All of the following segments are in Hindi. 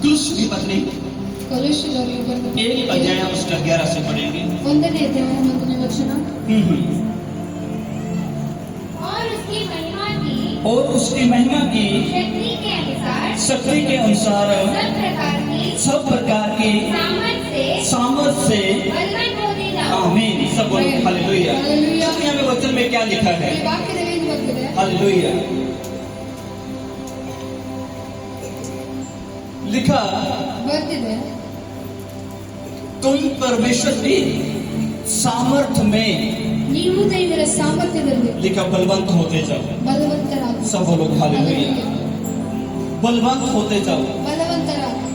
कुलुस्सी पत्री ಕೊಲೊಸ್ಸೆಯವರಿಗೆ ಬರೆದ 1 अध्याय उसका 11 से पढ़ेंगे। 1ನೇ ಅಧ್ಯಾಯ 1ನೇ ವಚನ। और उसकी महिमा की और उसकी महिमा की शक्ति के अनुसार सब प्रकार की सामर्थ से आमीन। सब बोलो हालेलुया। दुनिया में वचन में क्या लिखा है? ಈ ವಾಕ್ಯದಲ್ಲಿ ಏನು ಬರೆದಿದೆ? हालेलुया। लिखा ಬರೆದಿದೆ, तुम परमेश्वर की सामर्थ्य में ನೀವು ದೇವರ ಸಾಮರ್ಥ್ಯದಲ್ಲಿ लिखा बलवंत होते जाओ। ಬಲವಂತರಾಗಿ। सब बोलो हालेलुया। बलवंत होते जाओ। ಬಲವಂತರಾಗಿ।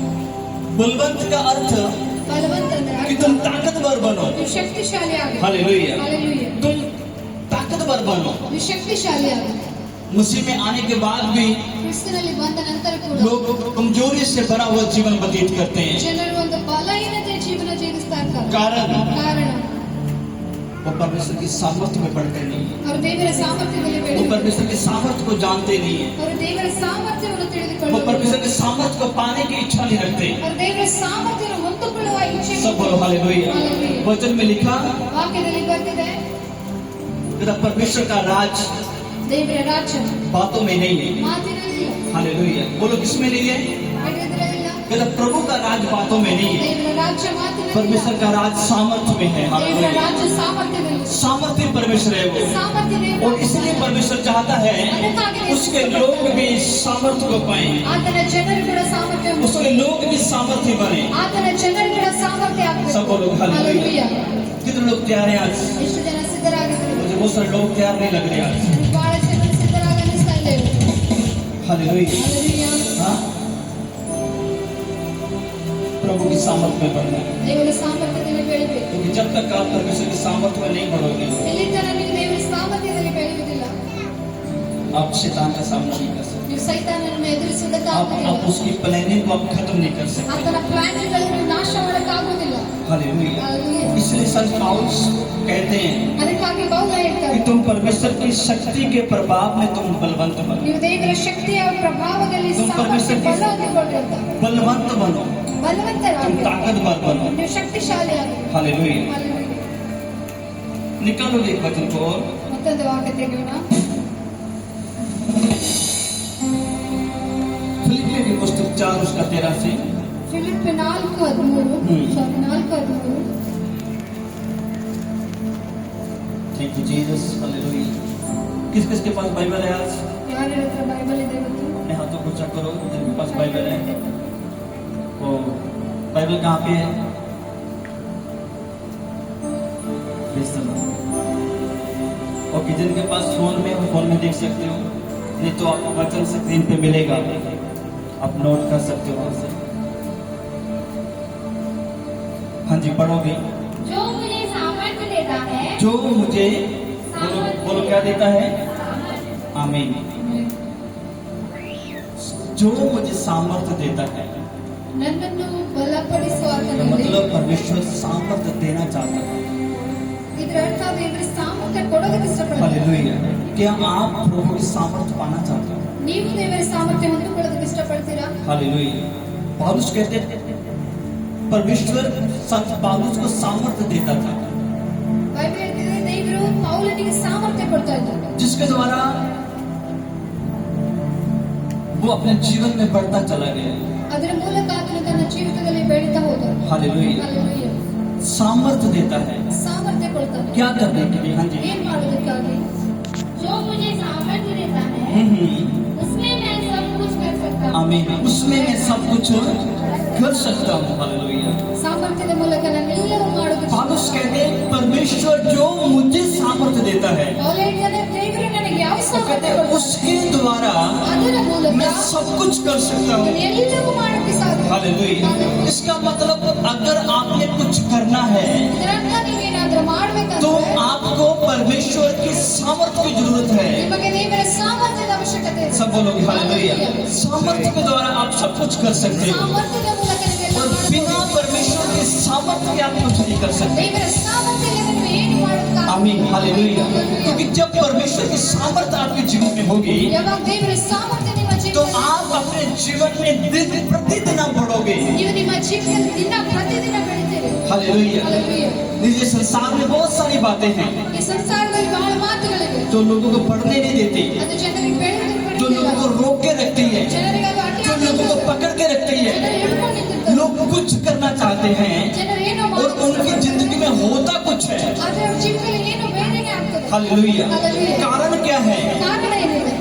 बलवंत का अर्थ ಬಲವಂತ ಅಂದ್ರೆ कि तुम ताकतवर बनो। ನೀವು ಶಕ್ತಿಶಾಲಿ ಆಗಿ। हालेलुया। हालेलुया। तुम ताकतवर बनो। ನೀವು ಶಕ್ತಿಶಾಲಿ ಆಗಿ। मसीह में आने के बाद भी ಕ್ರಿಸ್ತನಲ್ಲಿ ಬಂದ ನಂತರ ಕೂಡ लोग कमजोरी से भरा हुआ जीवन व्यतीत करते हैं। ಜನರು ಒಂದು ಬಲಹೀನತೆ ಜೀವನ ಜೀವಿಸ್ತಾ ಇರ್ತಾರೆ। कारण ಕಾರಣ वो परमेश्वर की सामर्थ्य में बढ़ते नहीं है। ಅವರು ದೇವರ ಸಾಮರ್ಥ್ಯದಲ್ಲಿ वो ಬೆಳೆಯುತ್ತಾರೆ। परमेश्वर की सामर्थ्य को जानते नहीं है। ಅವರು ದೇವರ ಸಾಮರ್ಥ್ಯವನ್ನು वो ತಿಳಿದುಕೊಳ್ಳುತ್ತಾರೆ। परमेश्वर की सामर्थ्य को पाने की इच्छा नहीं रखते। ಅವರು ದೇವರ ಸಾಮರ್ಥ್ಯವನ್ನು ಹೊಂದಿಕೊಳ್ಳುವ ಇಚ್ಛೆ सब बोलो हालेलुया। हालेलुया। वचन में लिखा ವಾಕ್ಯದಲ್ಲಿ ಬರೆದಿದೆ, परमेश्वर का राज ದೇವರ ರಾಜ್ಯ बातों में नहीं है। ಮಾತಿನಲ್ಲಿಲ್ಲ, हालेलुया। बोलो किसमें नहीं है? ನಡೆಯುವುದರಲ್ಲಿಲ್ಲ। प्रभु का राज बातों में नहीं है। ದೇವರ ರಾಜ್ಯ ಮಾತಿನಲ್ಲಿಲ್ಲ, परमेश्वर का राज सामर्थ्य में है। ದೇವರ हालेलुया। ರಾಜ್ಯ ಸಾಮರ್ಥ್ಯದಲ್ಲಿ। सामर्थ्य परमेश्वर है वो। ಸಾಮರ್ಥ್ಯ ದೇವರ और इसलिए परमेश्वर चाहता है उसके लोग भी सामर्थ्य को पाए, ಆತನ ಜನರು ಕೂಡ ಸಾಮರ್ಥ್ಯ उसके लोग भी सामर्थ्य बने। ಆತನ ಜನರು ಕೂಡ ಸಾಮರ್ಥ್ಯ सब लोग हालेलुया। ಹಾಲೆಲೂಯಾ। कितने लोग तैयार हैं आज? ಎಷ್ಟು ಜನ ಸಿದ್ಧರಾಗಿದ್ದಾರೆ? मुझे बहुत सारे लोग तैयार नहीं लग रहे आज। ಬಹಳ ಜನ ಸಿದ್ಧರಾಗಿ ಅನಿಸ್ತಾ ಇಲ್ಲ ಇವತ್ತು। हालेलुया। ಹಾಲೆಲೂಯಾ। हाँ, प्रभु की सामर्थ्य में बढ़ना है। ದೇವರ ಸಾಮರ್ಥ್ಯದಲ್ಲಿ ಬೆಳೆಯಬೇಕು। क्योंकि जब तक आप परमेश्वर की सामर्थ्य में नहीं बढ़ोगे ಎಲ್ಲಿ ತನಕ ನೀವು ದೇವರ ಸಾಮರ್ಥ್ಯದಲ್ಲಿ ಬೆಳೆಯುವುದಿಲ್ಲ, आप शैतान का सामना नहीं कर सकते। ನೀವು ಸೈತಾನನನ್ನು ಎದುರಿಸುವುದಕ್ಕೆ आप ಆಗುವುದಿಲ್ಲ। उसकी प्लानिंग को आप खत्म नहीं कर सकते। ಆತನ ಪ್ಲಾನ್ಗಳನ್ನು ನಾಶ ಮಾಡಕ್ಕಾಗುವುದಿಲ್ಲ। हालेलुया। हालेलुया। इसलिए संत पौलुस कहते हैं ಅದಕ್ಕಾಗಿ ಪೌಲ ಹೇಳ್ತಾರೆ, कि तुम परमेश्वर की शक्ति के प्रभाव में तुम बलवंत बनो। ನೀವು ದೇವರ ಶಕ್ತಿಯ ಪ್ರಭಾವದಲ್ಲಿ तुम परमेश्वर की ಬಲ ಹೊಂದಿಕೊಂಡಿರ್ತಾರೆ। बलवंत बनो, तुम ಬಲವಂತರಾಗಿ, ताकतवर बनो। ನೀವು ಶಕ್ತಿಶಾಲಿ ಆಗಿ। हालेलुया। ಹಾಲೆಲೂಯಾ। निकालो एक वचन को और ಮತ್ತೊಂದು ವಾಕ್ಯ ತೆಗೆಯೋಣ। फिलिप्पियों की पुस्तक 4 उसका 13 से। Philippi 4:13 4:13 thank you Jesus. Hallelujah. किस किस के पास बाइबल है आज? ಯಾರ್ಯಾರ ಹತ್ರ ಬೈಬಲ್ ಇದೆ ಇವತ್ತು? अपने हाथों को चेक करो जिनके पास बाइबल है। तो बाइबल कहाँ पे है? ओके, जिनके पास फोन में वो फोन में देख सकते हो, नहीं तो आप वचन स्क्रीन पे मिलेगा, आप नोट कर सकते हो उसे। हाँ जी, पढ़ोगे। जो मुझे सामर्थ्य देता है, जो मुझे बोलो, बोलो क्या देता है? आमीन। जो मुझे सामर्थ्य देता है, ನನ್ನನ್ನು ಬಲಪಡಿಸುವ इसका ಆತನಲ್ಲಿ। मतलब परमेश्वर सामर्थ्य देना चाहता है। ಇದರ ಅರ್ಥ ದೇವರ ಸಾಮರ್ಥ್ಯ ಕೊಡೋದಕ್ಕೆ ಇಷ್ಟಪಡ್ತಾರೆ। हालेलुया। क्या आप प्रभु की सामर्थ्य पाना चाहते हो? ನೀವು ದೇವರ ಸಾಮರ್ಥ್ಯ ಹೊಂದಿಕೊಳ್ಳೋದಕ್ಕೆ ಇಷ್ಟಪಡ್ತೀರಾ? हालेलुया। पौलुस कहते हैं परमेश्वर संत पौलुस को सामर्थ्य देता था, ಬೈಬಲ್ ಹೇಳ್ತಿದೆ ದೇವರು ಪೌಲನಿಗೆ ಸಾಮರ್ಥ್ಯ ಕೊಡ್ತಾ ಇದ್ದಾರೆ, जिसके द्वारा वो अपने जीवन में बढ़ता चला गया। ಅದರ ಮೂಲಕ ಆತನು ತನ್ನ ಜೀವಿತದಲ್ಲಿ ಬೆಳೀತಾ ಹೋದ। हालेलुया। ಹಾಲೆಲೂಯಾ। सामर्थ्य देता है ಸಾಮರ್ಥ್ಯ ಕೊಡ್ತಾನೆ। क्या करने के लिए? हाँ जी। ಏನ್ ಮಾಡೋದಕ್ಕಾಗಿ? जो मुझे सामर्थ्य देता है, उसमें मैं सब कुछ कर सकता हूँ। आमीन। उसमें मैं सब कुछ कर सकता हूँ। हालेलुया। ಸಾಮರ್ಥ್ಯದ ಮೂಲಕ ನಾನು ಎಲ್ಲವೂ ಮಾಡೋದಕ್ಕೆ पौलुस कहते हैं परमेश्वर जो मुझे सामर्थ्य देता है, ಪೌಲ ಹೇಳ್ತಾನೆ ದೇವರು ನನಗೆ ಯಾವ वो कहते ಸಾಮರ್ಥ್ಯ हैं ಕೊಡ್ತಾನೆ उसके द्वारा ಅದರ ಮೂಲಕ मैं सब कुछ कर सकता हूँ। ನಾನು ಎಲ್ಲವೂ ಮಾಡೋಕ್ಕೆ ಸಾಧ್ಯ। हालेलुया। इसका मतलब अगर आपने कुछ करना है ಇದರರ್ಥ ನೀವೇನಾದ್ರೂ तो ಮಾಡ್ಬೇಕಂದ್ರೆ आपको परमेश्वर की सामर्थ्य की जरूरत है। ನಿಮಗೆ ದೇವರ ಸಾಮರ್ಥ್ಯದ ಅವಶ್ಯಕತೆ ಇದೆ। सब बोलोगे हालेलुया। सामर्थ्य के द्वारा आप सब कुछ कर सकते हो, ಸಾಮರ್ಥ್ಯದ ಮೂಲಕ ನೀವೆಲ್ಲ और बिना परमेश्वर के सामर्थ्य के आप कुछ नहीं कर सकते। ದೇವರ ಸಾಮರ್ಥ್ಯ ಇಲ್ಲದೆ ಏನು ಮಾಡೋಕ್ಕಾಗಲ್ಲ। आमीन। हालेलुया। क्योंकि जब परमेश्वर की सामर्थ्य आपके जीवन में होगी ಯಾವಾಗ ದೇವರ ಸಾಮರ್ಥ್ಯ ನಿಮ್ಮ तो ಜೀವನದಲ್ಲಿ आप अपने जीवन में दिन प्रतिदिन आप बढ़ोगे। ಶಿಕ್ಷೆಯಲ್ಲಿ ದಿನ ಪ್ರತಿದಿನ ಬೆಳೀತೀರಿ. हालेलुया। Hallelujah. ये संसार में बहुत सारी बातें हैं ಈ ಸಂಸಾರದಲ್ಲಿ ಬಹಳ ಮಾತುಗಳಿವೆ. जो लोगों को पढ़ने नहीं देती, ಅದು ಜನರಿಗೆ ಬೆಳೆಯೋದಕ್ಕೆ जो ಬಿಡುತ್ತಿಲ್ಲ. लोगों को रोक के रखती है, ಜನರಿಗೆ ಅದು ಅಡ್ಡಿ जो लोगों को ಆಗ್ತದೆ. पकड़ के रखती है। ಜನರು ಹಿಡ್ಕೊಂಡು ನಿಂತಿರ್ತಾರೆ. लोग कुछ करना चाहते हैं ಜನರು ಏನೋ और ಮಾಡಲು उनकी जिंदगी में होता कुछ है। ಆದ್ರೆ ಅವ್ರ ಜೀವನದಲ್ಲಿ ಏನೋ ಬೇರೆನೇ ಆಗ್ತದೆ. हालेलुया। Hallelujah. कारण क्या है ಕಾರಣ ಏನಿದೆ?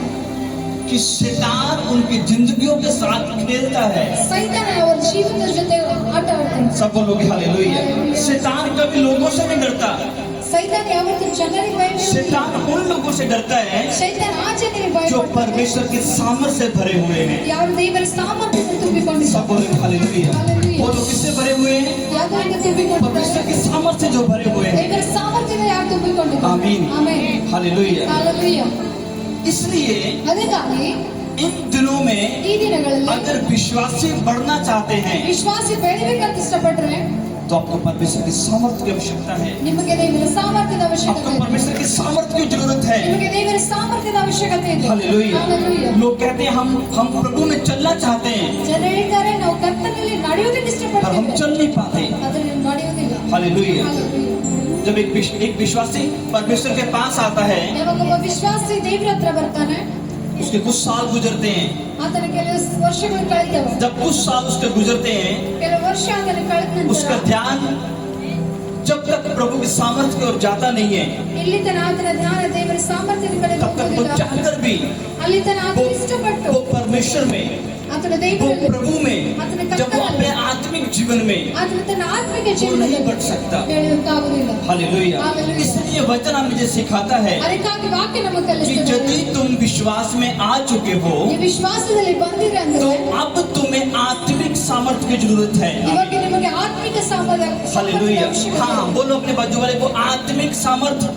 कि शैतान उनकी जिंदगियों के साथ खेलता है। ಸೈತಾನ ಅವರ ಜೀವನದ ಜೊತೆ ಆಟ ಆಡ್ತಾನೆ. सब लोग हालेलुया। शैतान कभी लोगों से नहीं डरता, ಸೈತಾನ ಯಾವತ್ತೂ ಜನರಿಗೆ ಭಯಪಡುವುದಿಲ್ಲ. शैतान उन लोगों से डरता है ಸೈತಾನ ಆ ಜನರಿಗೆ जो ಭಯಪಡ್ತಾನೆ परमेश्वर की सामर्थ से भरे हुए हैं। ಯಾರು ದೇವರ ಸಾಮರ್ಥ್ಯವನ್ನು ತುಂಬಿಕೊಂಡಿದ್ದಾರೆ. सब लोग हालेलुया। Hallelujah. वो लोग किससे भरे हुए हैं? ಯಾವುದರಿಂದ ತುಂಬಿಕೊಂಡಿದ್ದಾರೆ? परमेश्वर की सामर्थ से जो भरे हुए हैं। ದೇವರ ಸಾಮರ್ಥ್ಯದಿಂದ ಯಾರು ತುಂಬಿಕೊಂಡಿದ್ದಾರೆ? आमीन। ಆಮೆನ್. हालेलुया। Hallelujah. इसलिए ಅದಕ್ಕಾಗಿ इन दिनों में ಈ ದಿನಗಳಲ್ಲಿ अगर विश्वासी बढ़ना चाहते हैं ವಿಶ್ವಾಸಿ ಬೆಳೆಯಬೇಕಂತ ಇಷ್ಟಪಟ್ರೆ तो आपको परमेश्वर की सामर्थ्य की आवश्यकता है। ನಿಮಗೆ ದೇವರ ಸಾಮರ್ಥ್ಯದ ಅವಶ್ಯಕತೆ आपको ಇದೆ. परमेश्वर की सामर्थ्य की जरूरत है। ನಿಮಗೆ ದೇವರ ಸಾಮರ್ಥ್ಯದ ಅವಶ್ಯಕತೆ ಇದೆ. हालेलुया। Hallelujah. लोग कहते हैं हम प्रभु में चलना चाहते हैं ಜನರು ಹೇಳ್ತಾರೆ ನಾವು ಕರ್ತನಲ್ಲಿ ನಡೆಯುವುದಕ್ಕೆ पर हम ಇಷ್ಟಪಡ್ತೇವೆ चल नहीं पाते। ಆದರೆ ನಾವು ನಡೆಯುವುದಿಲ್ಲ. हालेलुया। Hallelujah. जब एक विश्वासी परमेश्वर के पास आता है, ಯಾವಾಗ ಒಬ್ಬ ವಿಶ್ವಾಸಿ ದೇವರ ಹತ್ರ ಬರ್ತಾನೆ उसके कुछ साल गुजरते हैं। ಆತನ ಕೆಲವು ವರ್ಷಗಳು ಕಳೆದವು. जब कुछ साल उसके गुजरते हैं, ಕೆಲವು ವರ್ಷ ಆತನ ಕಳೆದ उसका ನಂತರ ध्यान जब तक प्रभु की सामर्थ्य की ओर जाता नहीं है, ಇಲ್ಲಿ ತನ ಆತನ ಧ್ಯಾನ ದೇವರ ಸಾಮರ್ಥ್ಯದ ಕಡೆ तब तक वो ಹೋಗುವುದಿಲ್ಲ. चाहकर भी ಅಲ್ಲಿ ತನ ಆತನ ಇಷ್ಟಪಟ್ಟು वो परमेश्वर में, ಆತನ वो ದೇವರಲ್ಲಿ प्रभु में, जब वो अपने आत्मिक जीवन में ಆತನ ತನ್ನ ಆತ್ಮಿಕ वो नहीं ಜೀವನದಲ್ಲಿ बढ़ सकता। ಬೆಳೆಯುವುದಾಗುವುದಿಲ್ಲ. हालेलुया। Hallelujah. इसलिए वचन मुझे सिखाता है ಅದಕ್ಕಾಗಿ ವಾಕ್ಯ ನಮಗೆ कि ಕಲಿಸುತ್ತದೆ यदि तुम विश्वास में आ चुके हो ನೀವು ವಿಶ್ವಾಸದಲ್ಲಿ ಬಂದಿರ तो ಅಂದ್ರೆ अब तुम्हें आत्मिक सामर्थ्य की जरूरत है। ಇವಾಗ ನಿಮಗೆ ಆತ್ಮಿಕ ಸಾಮರ್ಥ್ಯ हालेलुया। हाँ, बोलो अपने बाजू वाले को आत्मिक सामर्थ्य।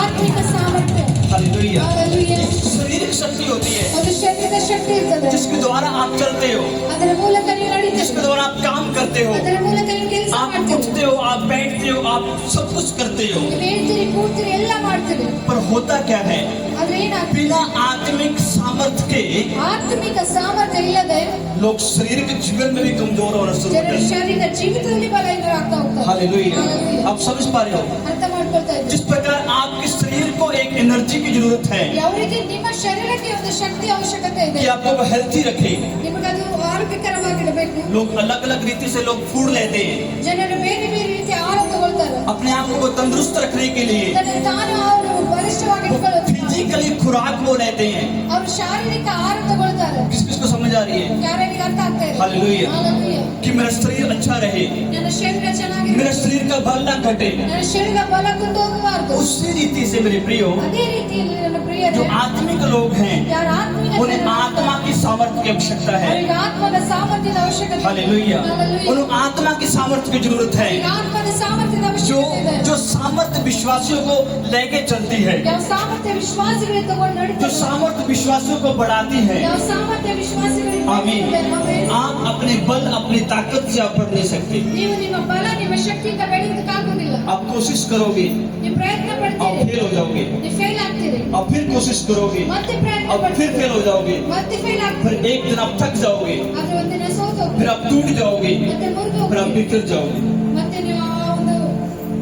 ಆತ್ಮಿಕ ಸಾಮರ್ಥ್ಯ. हालेलुया। Hallelujah. शारीरिक शक्ति होती है ಒಂದು ಶರೀರದ ಶಕ್ತಿ ಇರ್ತದೆ. जिसके द्वारा आप चलते हो, ಅದರ ಮೂಲಕ ನೀವು जिसके ನಡೀತೀರಿ. द्वारा आप काम करते हो, ಅದರ ಮೂಲಕ ನೀವು ಕೆಲಸ आप ಮಾಡ್ತೀರಿ. उठते हो, आप बैठते हो, आप सब कुछ करते हो। ನೀವು ಹೇಳ್ತೀರಿ ಕೂಡ್ತೀರಿ ಎಲ್ಲ ಮಾಡ್ತೀರಿ. पर होता क्या है, ಆದ್ರೆ ಏನಾಗ್ತದೆ? बिना आत्मिक सामर्थ्य के ಆತ್ಮಿಕ ಸಾಮರ್ಥ್ಯ ಇಲ್ಲದೆ लोग शारीरिक जीवन में भी कमजोर होना शुरू ಜನರ करते हैं। ಶರೀರ ಜೀವಿತದಲ್ಲಿ ಬಲಹೀನರಾಗ್ತಾ ಹೋಗ್ತಾರೆ. हालेलुया। Hallelujah. आप समझ पा रहे हो ಅರ್ಥ ಮಾಡ್ಕೊಳ್ತಾ ಇದ್ದೀರಿ. जिस प्रकार आपके शरीर को एक एनर्जी की जरूरत है ಯಾವ ರೀತಿ ನಿಮ್ಮ ಶರೀರಕ್ಕೆ ಒಂದು ಶಕ್ತಿ ಅವಶ್ಯಕತೆ ಇದೆ. कि आपको वो हेल्थी रखे। ನಿಮಗದು ಆರೋಗ್ಯಕರವಾಗಿಡಬೇಕು. लोग अलग अलग रीति से लोग फूड लेते हैं ಜನರು ಬೇರೆ ಬೇರೆ ರೀತಿಯ ಆಹಾರ ತಗೊಳ್ತಾರೆ. अपने आप को तंदुरुस्त रखने के लिए। ತನ್ನ ತಾನು ಅವರು ಬಲಿಷ್ಠವಾಗಿ वो ಇಟ್ಕೊಳ್ಳೋದು. फिजिकली खुराक वो लेते हैं। ಅವರು ಶಾರೀರಿಕ ಆಹಾರ ತಗೊಳ್ತಾರೆ. किस किस को समझ आ रही है? ಯಾರಿಗೆ ಅರ್ಥ ಆಗ್ತಾ ಇದೆ? हालेलुया। Hallelujah. कि मेरा शरीर अच्छा रहे, ನನ್ನ ಶರೀರ ಚೆನ್ನಾಗಿರಬೇಕು. मेरा शरीर का बल ना घटे। ನನ್ನ ಶರೀರ ಬಲ ಕುಂದು ಹೋಗಬಾರದು. उसी रीति से मेरे प्रियो, ಅದೇ ರೀತಿಯಲ್ಲಿ ನನ್ನ ಪ್ರಿಯರೇ, जो आत्मिक लोग हैं ಯಾರ ಆತ್ಮಿಕ उन्हें ಜನರು आत्मा की सामर्थ्य की आवश्यकता है। ಅವರಿಗೆ ಆತ್ಮದ ಸಾಮರ್ಥ್ಯದ ಅವಶ್ಯಕತೆ ಇದೆ. हालेलुया। Hallelujah. उन्हें आत्मा की सामर्थ्य की जरूरत है, ಅವರಿಗೆ ಆತ್ಮದ ಸಾಮರ್ಥ್ಯದ जो ಅವಶ್ಯಕತೆ ಇದೆ. जो सामर्थ्य विश्वासियों को लेके चलती है, ಯಾವ ಸಾಮರ್ಥ್ಯ ವಿಶ್ವಾಸಿಗಳಿಗೆ ತಗೊಂಡು जो ನಡೀತಾರೆ. सामर्थ्य विश्वासियों को बढ़ाती है। ಯಾವ ಸಾಮರ್ಥ್ಯ ವಿಶ್ವಾಸಿಗಳಿಗೆ आमीन। ಆಮೆನ್. आप अपने बल अपनी ताकत से आप बढ़ नहीं सकते। ನೀವು ನಿಮ್ಮ ಬಲ ನಿಮ್ಮ ಶಕ್ತಿಯಿಂದ ಬೆಳೆಯೋದಕ್ಕಾಗೋದಿಲ್ಲ. आप कोशिश करोगे, ನೀವು ಪ್ರಯತ್ನ आप ಪಡ್ತೀರಿ, फेल हो जाओगे, ನೀವು ಫೇಲ್ ಆಗ್ತೀರಿ. आप फिर कोशिश करोगे, ಮತ್ತೆ ಪ್ರಯತ್ನ आप फिर ಪಡ್ತೀರಿ, फेल हो जाओगे, ಮತ್ತೆ ಫೇಲ್ ಆಗ್ತೀರಿ. फिर एक दिन आप थक जाओगे, ಆದ್ರೆ ಒಂದಿನ ಸೋತು फिर ಹೋಗ್ತೀರಿ. आप टूट जाओगे, ಮತ್ತೆ ಮುರಿದು फिर आप ಹೋಗ್ತೀರಿ. बिखर जाओगे। ಮತ್ತೆ ನೀವು ಆ ಒಂದು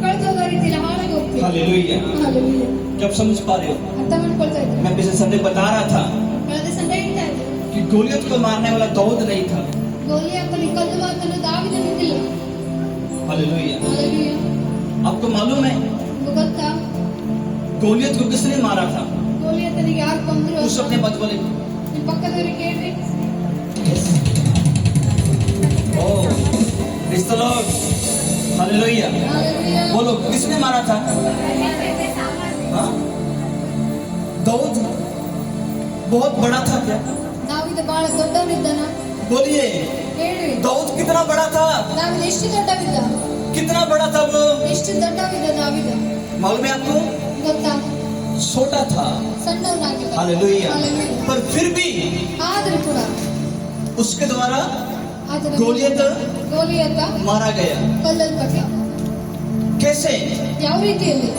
ಕಳೆದೋಗೋ ರೀತಿಯಲ್ಲಿ ಹಾಳಾಗಿ ಹೋಗ್ತೀರಿ. हालेलुया। Hallelujah. क्या आप समझ पा रहे हो? ಅರ್ಥ ಮಾಡ್ಕೊಳ್ತಾ ಇದ್ದೀರಿ. मैं पिछले संडे बता रहा था ಕಳೆದ ಸಂಡೆ ಹೇಳ್ತಾ ಇದ್ದೆ, कि गोलियत को मारने वाला दाऊद नहीं था। ಗೋಲಿಯಾತನು ಕಲ್ಲುವಾತನು ದಾವೀದನಿದ್ದಿಲ್ಲ. हालेलुया। Hallelujah. आपको मालूम है ನಿಮ್ಗೆ ಗೊತ್ತಾ गोलियत को किसने मारा था? ಗೋಲಿಯಾತನಿಗೆ ಯಾರು ಕೊಂದ್ರು? उस अपने बात बोले। ನಿಮ್ಮ ಪಕ್ಕದವರಿಗೆ ಕೇಳ್ರಿ. Oh, praise the lord. Hallelujah. Hallelujah. बोलो किसने मारा था? हाँ? दाऊद बहुत बड़ा था क्या? ದಾವೀದ ಬಹಳ ದೊಡ್ಡವನಿದ್ದನ? बोलिए, ಹೇಳ್ರಿ. दाऊद कितना बड़ा था? ದಾವೀದ ಎಷ್ಟು ದೊಡ್ಡವಿದ್ದ? कितना बड़ा था वो? ಎಷ್ಟು ದೊಡ್ಡವಿದ್ದ ದಾವೀದ? मालूम है आपको? ಗೊತ್ತಾ? छोटा था। ಸಣ್ಣವನಾಗಿದ್ದ. हालेलुया। Hallelujah. पर फिर भी ಆದರೂ ಕೂಡ उसके द्वारा ಆತನ गोलियत ಗೋಲಿಯಾತ मारा गया। ಕೊಲ್ಲಲ್ಪಟ್ಟ. कैसे? ಯಾವ ರೀತಿಯಲ್ಲಿ?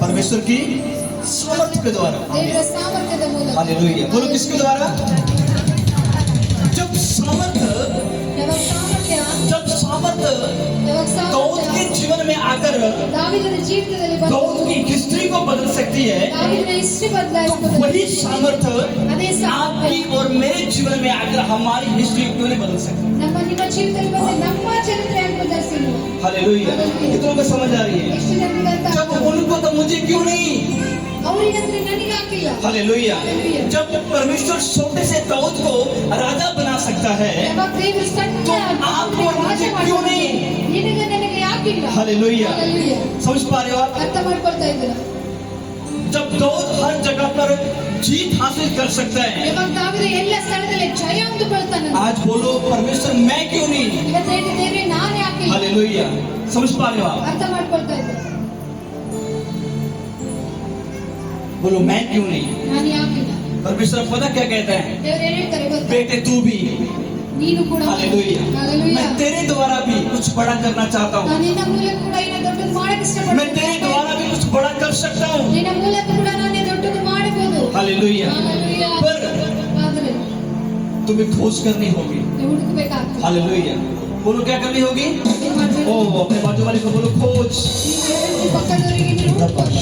परमेश्वर की सामर्थ्य के द्वारा। ದೇವರ ಸಾಮರ್ಥ್ಯದ ಮೂಲಕ. हालेलुया। बोलो किसके द्वारा? जब सामर्थ्य ಯಾವ ಸಾಮರ್ಥ್ಯ ದಾವೀದನ ಜೀವಿತದಲ್ಲಿ ಬಂದು दाऊद की हिस्ट्री को बदल सकती है, ದಾವೀದನ ಹಿಸ್ಟ್ರಿ तो ಬದಲಾಯಿಸಬಹುದು. वही सामर्थ्य ಅದೇ ಸಾಮರ್ಥ್ಯ आपकी और मेरे जीवन में आकर हमारी हिस्ट्री क्यों नहीं बदल सकती? ನಮ್ಮ ನಿಮ್ಮ ಜೀವಿತದಲ್ಲಿ ಬಂದು ನಮ್ಮ ಚರಿತ್ರೆಯನ್ನು ಬದಲಿಸಲು हालेलुया। कितनों को समझ आ रही है? ಎಷ್ಟು ಜನರಿಗೆ ಅರ್ಥ जब ಆಗ್ತದೆ? उनको तो मुझे क्यों नहीं? ಅವರಿಗಂದ್ರೆ ನನಗೆ ಹಾಕಿಲ್ಲ. हालेलुया। जब परमेश्वर छोटे से दाऊद को राजा बना सकता है, ಯಾವಾಗ ದೇವರು ಸಣ್ಣ तो आपको और मुझे क्यों नहीं? ನಿನಗೆ ನನಗೆ ಯಾಕಿಲ್ಲ? हालेलुया। Hallelujah. समझ पा रहे हो आप? ಅರ್ಥ ಮಾಡ್ಕೊಳ್ತಾ ಇದ್ದೀರಾ? जब दाऊद हर जगह पर जीत हासिल कर सकता है, ಯಾವಾಗ ದಾವೀದ ಎಲ್ಲ ಸ್ಥಳದಲ್ಲಿ ಜಯ ಹೊಂದಿಕೊಳ್ತಾನೆ. आज बोलो परमेश्वर मैं क्यों नहीं? ಇವತ್ತು ಹೇಳಿ ದೇವರೇ ನಾನು ಯಾಕಿಲ್ಲ? हालेलुया। समझ पा रहे हो आप? ಅರ್ಥ ಮಾಡ್ಕೊಳ್ತಾ ಇದ್ದೀರಾ? बोलो मैं क्यों नहीं? ನಾನು ಯಾಕಿಲ್ಲ? परमेश्वर पता क्या कहता है? ದೇವರು ಏನ್ ಹೇಳ್ತಾರೆ ಗೊತ್ತಾ? बेटे तू भी, ನೀನು ಕೂಡ हालेलुया, Hallelujah. मैं तेरे द्वारा भी कुछ बड़ा करना चाहता हूँ, ನಾನು ನಿನ್ನ ಮೂಲಕ ಕೂಡ ಏನೋ ದೊಡ್ಡದು ಮಾಡಕ್ಕೆ मैं ಇಷ್ಟಪಡ್ತೀನಿ. तेरे द्वारा भी कुछ बड़ा कर सकता हूँ, ನಿನ್ನ ಮೂಲಕ ಕೂಡ ನಾನು ದೊಡ್ಡದು ಮಾಡಬಹುದು. हालेलुया। Hallelujah. पर ಆದ್ರೆ तुम्हें खोज करनी होगी, ನೀವು ಹುಡುಕಬೇಕಾಗ್ತದೆ. हालेलुया। बोलो क्या करनी होगी? ಏನ್ ಮಾಡ್ಬೇಕು? ओ अपने बाजू वाले को बोलो खोज, ನಿಮ್ಮ ಪಕ್ಕದವರಿಗೆ ನೀವು ಹುಡುಕಬಹುದು.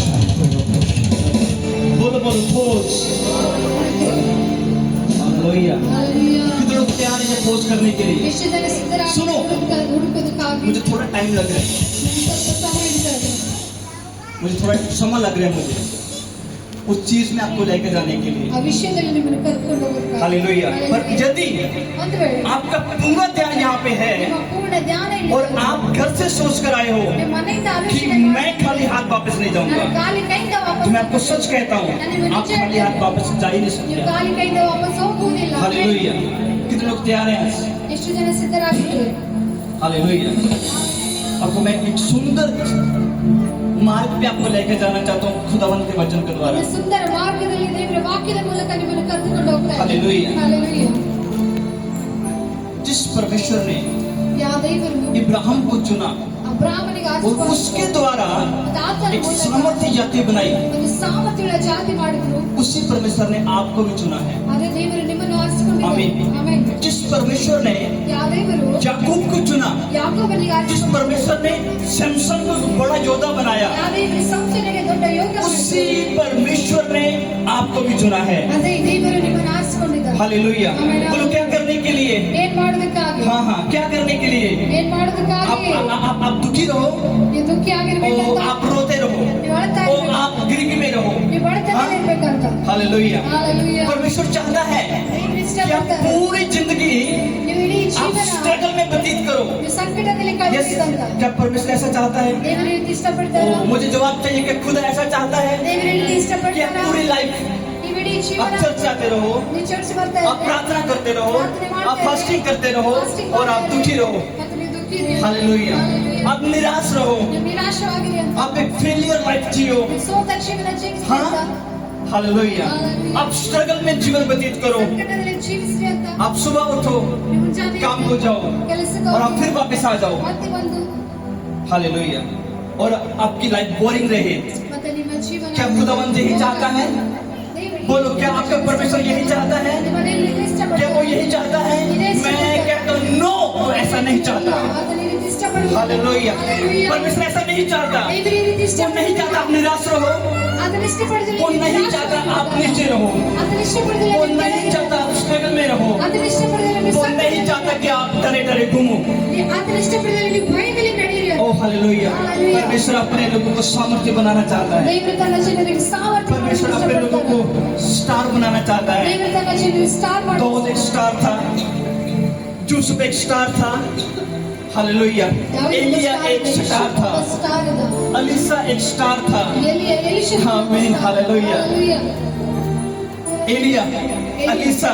बोलो बोलो खोज, हालेलुया। Hallelujah. कितने लोग तैयार हैं खोज करने के लिए? ಎಷ್ಟು ಜನ ಸಿದ್ಧರಾಗಿ ಸುನು. ಹುಡುಕೋದಕ್ಕಾಗಿ मुझे थोड़ा टाइम लग रहा है, ಸ್ವಲ್ಪ ಸಮಯ ಹಿಡಿತದೆ. मुझे थोड़ा समय लग रहा है मुझे उस चीज में आपको लेकर जाने के लिए, ಆ ವಿಷಯದಲ್ಲಿ ನಿಮ್ಮನ್ನು ಕರ್ಕೊಂಡು ಹೋಗಬೇಕಾಗಿ. हालेलुया। पर यदि ಒಂದು ವೇಳೆ आपका पूरा ध्यान यहाँ पे है ನಿಮ್ಮ ಪೂರ್ಣ ಧ್ಯಾನ और ಇಲ್ಲಿದೆ. आप घर से सोच कर आए हो ನಿಮ್ಮ ಮನೆಯಿಂದ कि ಆಲೋಚನೆ ಮಾಡಿ मैं खाली हाथ वापस नहीं ನಾನು जाऊंगा, ಖಾಲಿ ಕೈಯಿಂದ तो ವಾಪಸ್ मैं आपको सच कहता हूँ आप खाली हाथ वापस जा ही नहीं ನೀವು सकते, ಖಾಲಿ ಕೈಯಿಂದ ವಾಪಸ್ ಹೋಗುವುದಿಲ್ಲ. हालेलुया। कितने लोग तैयार हैं? ಎಷ್ಟು ಜನ ಸಿದ್ಧರಾಗಿದ್ದಾರೆ? हालेलुया। आपको मैं एक सुंदर मार्ग पे आपको लेकर जाना चाहता हूँ खुदावन के वचन के द्वारा, ಒಂದು ಸುಂದರ ಮಾರ್ಗದಲ್ಲಿ ದೇವರ ವಾಕ್ಯದ ಮೂಲಕ ನಿಮ್ಮನ್ನು ಕರೆದುಕೊಂಡು ಹೋಗ್ತಾ ಇದ್ದಾರೆ. Hallelujah. Hallelujah. जिस परमेश्वर ने ಯಾವ ದೇವರು इब्राहिम को चुना ಅಬ್ರಾಹ್ಮನಿಗೆ और ಆರಿಸಿಕೊಂಡು उसके द्वारा ಆತನ एक ಮೂಲಕ सामर्थ्य जाति बनाई, ಒಂದು ಸಾಮರ್ಥ್ಯಗಳ ಜಾತಿ ಮಾಡಿದ್ರು. उसी परमेश्वर ने आपको भी चुना है। ಅದೇ ದೇವರು ನಿಮ್ಮನ್ನು ಆರಿಸಿಕೊಂಡಿದ್ದಾರೆ. ಆಮೆನ್. ಆಮೆನ್. जिस परमेश्वर ने ಯಾವ ದೇವರು याकूब को चुना, ಯಾಕೋಬನಿಗೆ जिस ಆರಿಸಿಕೊಂಡು परमेश्वर ने सैमसन को बड़ा योद्धा बनाया, ಯಾವ ದೇವರು ಸಂಸನಿಗೆ ದೊಡ್ಡ ಯೋಗ उसी ಮಾಡಿದ್ರು. परमेश्वर ने आपको भी चुना है। ಅದೇ ದೇವರು ನಿಮ್ಮನ್ನು ಆರಿಸಿಕೊಂಡಿದ್ದಾರೆ. हालेलुया। बोलो क्या करने के लिए? ಏನ್ ಮಾಡೋದಕ್ಕಾಗಿ? हाँ हाँ, क्या करने के लिए? ಏನ್ ಮಾಡೋದಕ್ಕಾಗಿ? आप दुखी रहो, ನೀವು ದುಃಖಿ ओ ಆಗಿರ್ಬೇಕಂತ, आप रोते रहो, ನೀವು ಅಳ್ತಾ ओ ಇರ್ಬೇಕು, आप गिरग में रहो, ನೀವು ಬಡತನದಲ್ಲಿ ಇರ್ಬೇಕಂತ. हालेलुया। Hallelujah. परमेश्वर चाहता है ದೇವರು कि आप ಇಷ್ಟಪಡ್ತಾರೆ पूरी जिंदगी ನೀವು ಇಡೀ आप ಜೀವನ स्ट्रगल में व्यतीत करो। ನೀವು ಸಂಕಟದಲ್ಲಿ यस, ಕಳೆದಿದ್ದಂತ. क्या परमेश्वर ऐसा चाहता है? ದೇವರು ಇದು ಇಷ್ಟಪಡ್ತಾರ? ओ, मुझे जवाब चाहिए कि खुदा ऐसा चाहता है ದೇವರು ಇದು कि आप ಇಷ್ಟಪಡ್ತಾರ? पूरी लाइफ ನೀವು ಇಡೀ आप ಜೀವನ चर्च जाते रहो, ನೀವು ಚರ್ಚ್ ಬರ್ತಾ आप ಇದ್ರೆ, प्रार्थना करते रहो, आप फास्टिंग करते रहो fasting और आप ಮಾಡ್ತಾ दुखी ಇದ್ರೆ, रहो, ಮತ್ತೆ ನೀವು ದುಃಖಿ ಇದ್ದೀರಿ. हालेलुया। Hallelujah. आप निराश रहो, ನೀವು ನಿರಾಶವಾಗಿರಿ ಅಂತ. आप एक फेलियर लाइफ जियो, ನೀವು ಸೋತ ಜೀವನ ಜೀವಿಸ್ರಿ हाँ, ಅಂತ. हालेलुया। Hallelujah. आप स्ट्रगल में जीवन व्यतीत करो, ಸಂಕಟದಲ್ಲಿ ಜೀವಿಸ್ರಿ ಅಂತ. आप सुबह उठो, ನೀವು ಮುಂಜಾನೆ काम को जाओ ಕೆಲಸಕ್ಕೆ और आप ಹೋಗಿ फिर वापस आ जाओ, ಮತ್ತೆ ಬಂದು हालेलुया। और आपकी लाइफ बोरिंग रहे। ಮತ್ತೆ ನಿಮ್ಮ ಜೀವನ क्या खुदावन यही चाहता है? ದೇವರು बोलो क्या आपका परमेश्वर यही चाहता है? ನಿಮ್ಮ ಮನೆಯಲ್ಲಿ ಇದು क्या वो ಇಷ್ಟಪಡ್ತಾರೆ? यही चाहता है? मैं कहता हूँ नो, वो ऐसा नहीं चाहता। ಅದನ್ನ ಈ ರೀತಿ ಇಷ್ಟಪಡ್ತಾರೆ. हालेलुया। Hallelujah. परमेश्वर ऐसा नहीं चाहता। ದೇವರು ಈ ರೀತಿ वो ಇಷ್ಟಪಡ್ತಾರೆ. नहीं चाहता आप निराश रहो, ಅದನ್ನ ಇಷ್ಟಪಡದಿಲ್ಲ वो नहीं चाहता आप नीचे रहो, ಅದನ್ನ ಇಷ್ಟಪಡದಿಲ್ಲ वो नहीं चाहता आप स्ट्रगल में रहो, ಅದನ್ನ ಇಷ್ಟಪಡದಿಲ್ಲ ನೀವು वो नहीं चाहता कि आप डरे डरे घूमो। ಅದನ್ನ ಇಷ್ಟಪಡದಿಲ್ಲ ನೀವು ಭಯದಲ್ಲಿ ನಡೆಯಿರಿ ओ हालेलुया। परमेश्वर अपने लोगों को सामर्थ्य बनाना चाहता है, ದೇವರು ತನ್ನ ಜನರಿಗೆ ಸಾಮರ್ಥ್ಯ परमेश्वर अपने लोगों को स्टार बनाना चाहता है। ದೇವರು तನ್ನ ಜನರಿಗೆ ಸ್ಟಾರ್ ಮಾಡಿ दाऊद एक स्टार था, यूसुफ एक स्टार था, हालेलुया। एलिया एक स्टार था, ಸ್ಟಾರ್ ಅದ अलीसा एक स्टार था, ಎಲಿಷಾ आमीन, हालेलुया। एलिया, अलीसा,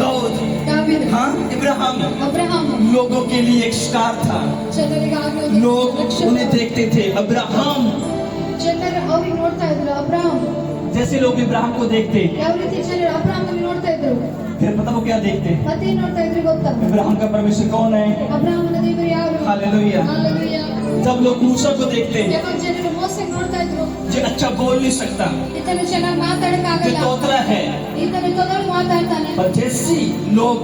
दाऊद, ದಾವೀದ हाँ, इब्राहिम ಅಬ್ರಹಾಮ लोगों के लिए एक स्टार था। ಜನರಿಗಾಗಿ ಒಂದು लोग ನಕ್ಷತ್ರ. उन्हें देखते थे, अब्राहम ಜನರು ಅವ್ರಿಗೆ ನೋಡ್ತಾ ಇದ್ರು ಅಬ್ರಹಾಮ जैसे लोग इब्राहिम को देखते, ಯಾವ ರೀತಿ ಜನರು ಅಬ್ರಹಾಮನಿಗೆ ನೋಡ್ತಾ ಇದ್ರು फिर पता वो क्या देखते? ಮತ್ತೆ ಏನ್ ನೋಡ್ತಾ ಇದ್ರು ಗೊತ್ತಾ इब्राहिम का परमेश्वर कौन है? ಅಬ್ರಹಾಮನ ದೇವರು ಯಾರು हालेलुया। Hallelujah. जब लोग मूसा को देखते, ಯಾವಾಗ ಜನರು ಮೋಸೆಗೆ ನೋಡ್ತಾ ಇದ್ರು जो अच्छा बोल नहीं सकता, ಈತನು ಚೆನ್ನಾಗಿ ಮಾತಾಡಕ್ जो ಆಗಲ್ಲ तोतला है, ಈತನು ತೊದಲು ಮಾತಾಡ್ತಾನೆ और जैसे लोग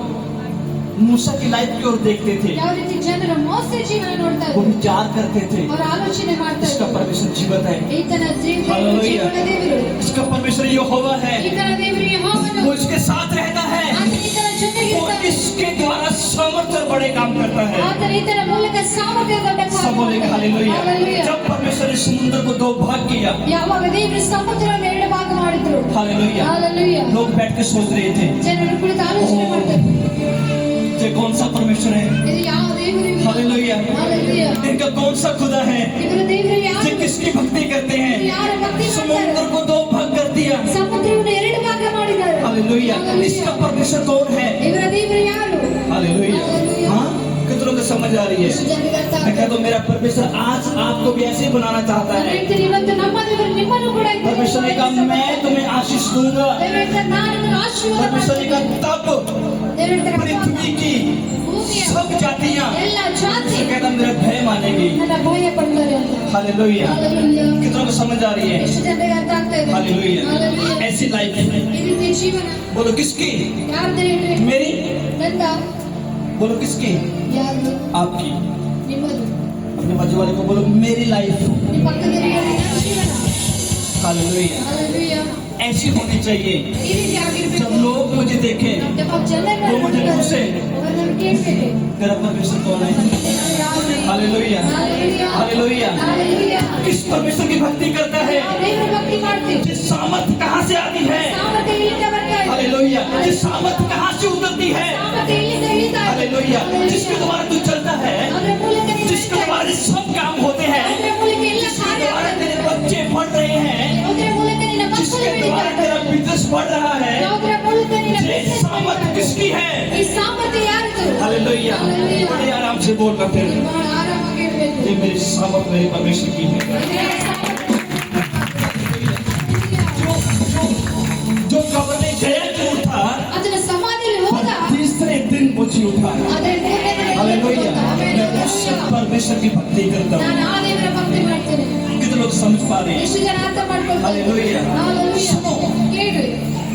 मूसा की लाइफ की ओर देखते थे, ಯಾವ ರೀತಿ ಜನರು ಮೋಸೆ ಜೀವನ ನೋಡ್ತಾ वो ಇದ್ರು, विचार करते थे, ಅವರು ಆಲೋಚನೆ ಮಾಡ್ತಾ इसका ಇದ್ರು. परमेश्वर जीवित है, ಈತನ हालेलुया, ಜೀವನ ದೇವರು, इसका परमेश्वर यहोवा है, ಈತನ ದೇವರು ಯೆಹೋವನು, वो इसके साथ रहता है, ಆತನ ಈತನ ಜೊತೆಗೆ वो ಇರ್ತಾನೆ. इसके द्वारा सामर्थ्य बड़े काम करता है। ಆತನ ಈತನ ಮೂಲಕ ಸಾಮರ್ಥ್ಯ ದೊಡ್ಡ सब बोलेंगे हालेलुया। ಹಾಲೆಲೂಯಾ. जब परमेश्वर इस समुद्र को दो भाग किया, ಯಾವಾಗ ದೇವರು ಸಮುದ್ರವನ್ನು ಎರಡು ಭಾಗ ಮಾಡಿದ್ರು, हालेलुया, ಹಾಲೆಲೂಯಾ, लोग बैठ के सोच रहे थे ಜನರು ಕುಳಿತು ಆಲೋಚನೆ ಮಾಡ್ತಾರೆ, ये कौन सा परमेश्वर है, ಇದು ಯಾವ ದೇವರು ಇವರು? Hallelujah, hallelujah. इनका कौन सा खुदा है, ಇವರ ದೇವರು ಯಾರು? ये किसकी भक्ति करते हैं, ಯಾರ ಭಕ್ತಿ समुद्र ಮಾಡ್ತಾರೆ? को दो भाग कर दिया, ಸಮುದ್ರವನ್ನು ಎರಡು ಭಾಗ ಮಾಡಿದ್ದಾರೆ. हालेलुया, इसका परमेश्वर कौन है, ಇವರ ದೇವರು ಯಾರು? हालेलुया। हाँ, कितनों को समझ आ रही है? ಜನರಿಗೆ ಅರ್ಥ मैं ಆಗ್ತದೆ. कहता हूँ मेरा परमेश्वर आज आपको भी ऐसे ही बनाना चाहता ನಾನು है। ಹೇಳ್ತೀನಿ, ಇವತ್ತು ನಮ್ಮ ದೇವರು ನಿಮ್ಮನ್ನು ಕೂಡ ಈ ತರ परमेश्वर ने कहा मैं तुम्हें आशीष दूंगा, ದೇವರು ಹೇಳ್ತಾರೆ, ನಾನು ನಿಮಗೆ ಆಶೀರ್ವಾದ परमेश्वर ने ಮಾಡ್ತೀನಿ. कहा तब ದೇವರು ಹೇಳ್ತಾರೆ, पृथ्वी की ಭೂಮಿಯ सब जातियां ಎಲ್ಲ ಜಾತಿ से कहता मेरा भय मानेगी, ನನ್ನ ಭಯ ಪಡ್ತಾರೆ ಅಂತ. हालेलुया। ಹಾಲೆಲೂಯಾ. कितनों को समझ आ रही है? ಎಷ್ಟು ಜನರಿಗೆ ಅರ್ಥ ಆಗ್ತಾ ಇದೆ? हालेलुया। ಹಾಲೆಲೂಯಾ. ऐसी लाइफ ಈ ರೀತಿ ಜೀವನ बोलो किसकी, ಯಾರ್ದು ಹೇಳ್ರಿ? मेरी, ನಂದ? बोलो किसकी, ಯಾರ್ದು? आपकी। ನಿಮ್ಮದು. अपने बाजू वाले को बोलो मेरी लाइफ, ನಿಮ್ಮ ಪಕ್ಕದಲ್ಲಿ ಹೇಳಿ, ನನ್ನ ಜೀವನ. हालेलुया। ಹಾಲೆಲೂಯಾ. ऐसी होनी चाहिए ಈ ರೀತಿ ಆಗಿರ್ಬೇಕು. जब लोग मुझे देखें जब आप जनरನ್ನು वो मुझे ನೋಡ್ತಾರೆ, पूछे ಅವರು ನಮ್ಗೆ ಕೇಳ್ಬೇಕು, तेरा परमेश्वर कौन है, ಯಾರು? Hallelujah, hallelujah. हालेलुया। ಹಾಲೆಲೂಯಾ. किस परमेश्वर की भक्ति करता है, ನಾವು ದೇವರ ಭಕ್ತಿ ಮಾಡ್ತೀವಿ. जिस सामर्थ कहाँ से आती है, ಸಾಮರ್ಥ್ಯ ಇಲ್ಲಿಂದ ಬರ್ತಾ ಇದೆ. हालेलुया, जिस सामर्थ कहाँ से उतरती है, ಸಾಮರ್ಥ್ಯ ಇಲ್ಲಿಂದ ಇಳಿತಾ ಇದೆ. हालेलुया, जिसके द्वारा तू चलता है, ಅದರ ಮೂಲಕ ನೀನು जिसके ನಡೀತಾ द्वारा ಇದೆ. सब काम होते हैं, ಅದರ ಮೂಲಕ ಎಲ್ಲ जिसके ಕಾರ್ಯ द्वारा ಆಗ್ತದೆ. तेरे बच्चे बढ़ रहे हैं, ಯಾವುದರ ಮೂಲಕ ನಿನ್ನ ಮಕ್ಕಳು जिसके ಬೆಳೀತಾ द्वारा ಇದ್ದಾರೆ. तेरा बिजनेस बढ़ रहा है, ಯಾವುದರ ಮೂಲಕ ನಿನ್ನ ये business सामर्थ ಬೆಳೀತಾ ಇದೆ. किसकी है, ಈ ಸಾಮರ್ಥ್ಯ ಯಾರ್ದು? हालेलुया। हालेलुया। बड़े आराम से बोल रहे थे, ಬಹಳ ಆರಾಮಾಗಿ ಇರ್ಬೇಕು. ये मेरी सामर्थ मेरे परमेश्वर की है। जो कब्र में गया क्यों था, ಅದರ ಸಮಾಧಿಯಲ್ಲಿ ಹೋದ तीसरे दिन वो जी उठा। ಅದೇ ಮೂರನೇ ದಿನ हालेलुया, मैं उस परमेश्वर की भक्ति करता हूँ। ನಾನು ಆ ದೇವರ ಭಕ್ತಿ ಮಾಡ್ತೇನೆ. कितने लोग समझ पा रहे हैं? ಎಷ್ಟು ಜನ ಅರ್ಥ ಮಾಡ್ಕೊಳ್ತಾರೆ? हालेलुया। ಹಾಲೆಲೂಯಾ. सुनो, ಕೇಳ್ರಿ,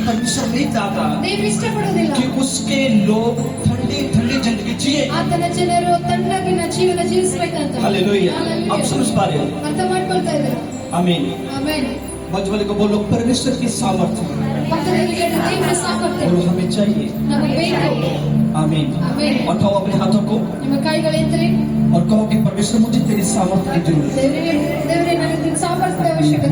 परमेश्वर नहीं चाहता ದೇವರು ಇಷ್ಟಪಡೋದಿಲ್ಲ कि उसके लोग ठंडी ठंडी जिंदगी जिए। ಆತನ ಜನರು ತಣ್ಣಗಿನ ಜೀವನ ಜೀವಿಸಬೇಕಂತ. हालेलुया। ಹಾಲೆಲೂಯಾ. आप समझ पा रहे हो? ಅರ್ಥ ಮಾಡ್ಕೊಳ್ತಾ ಇದ್ದಾರೆ. आमीन। ಆಮೆನ್. बाजू वाले को बोलो परमेश्वर की सामर्थ्य, ಪಕ್ಕದಲ್ಲಿ ಕೇಳಿ, ದೇವರ ಸಾಮರ್ಥ್ಯ बोलो हमें चाहिए। ನಮಗೆ ಬೇಕು. आमीन। ಆಮೆನ್. उठाओ अपने हाथों को ನಿಮ್ಮ ಕೈಗಳೆತ್ತರಿ, और कहो कि परमेश्वर मुझे तेरी सामर्थ्य की जरूरत है। ದೇವರೇ ನನಗೆ ಸಾಮರ್ಥ್ಯದ ಅವಶ್ಯಕತೆ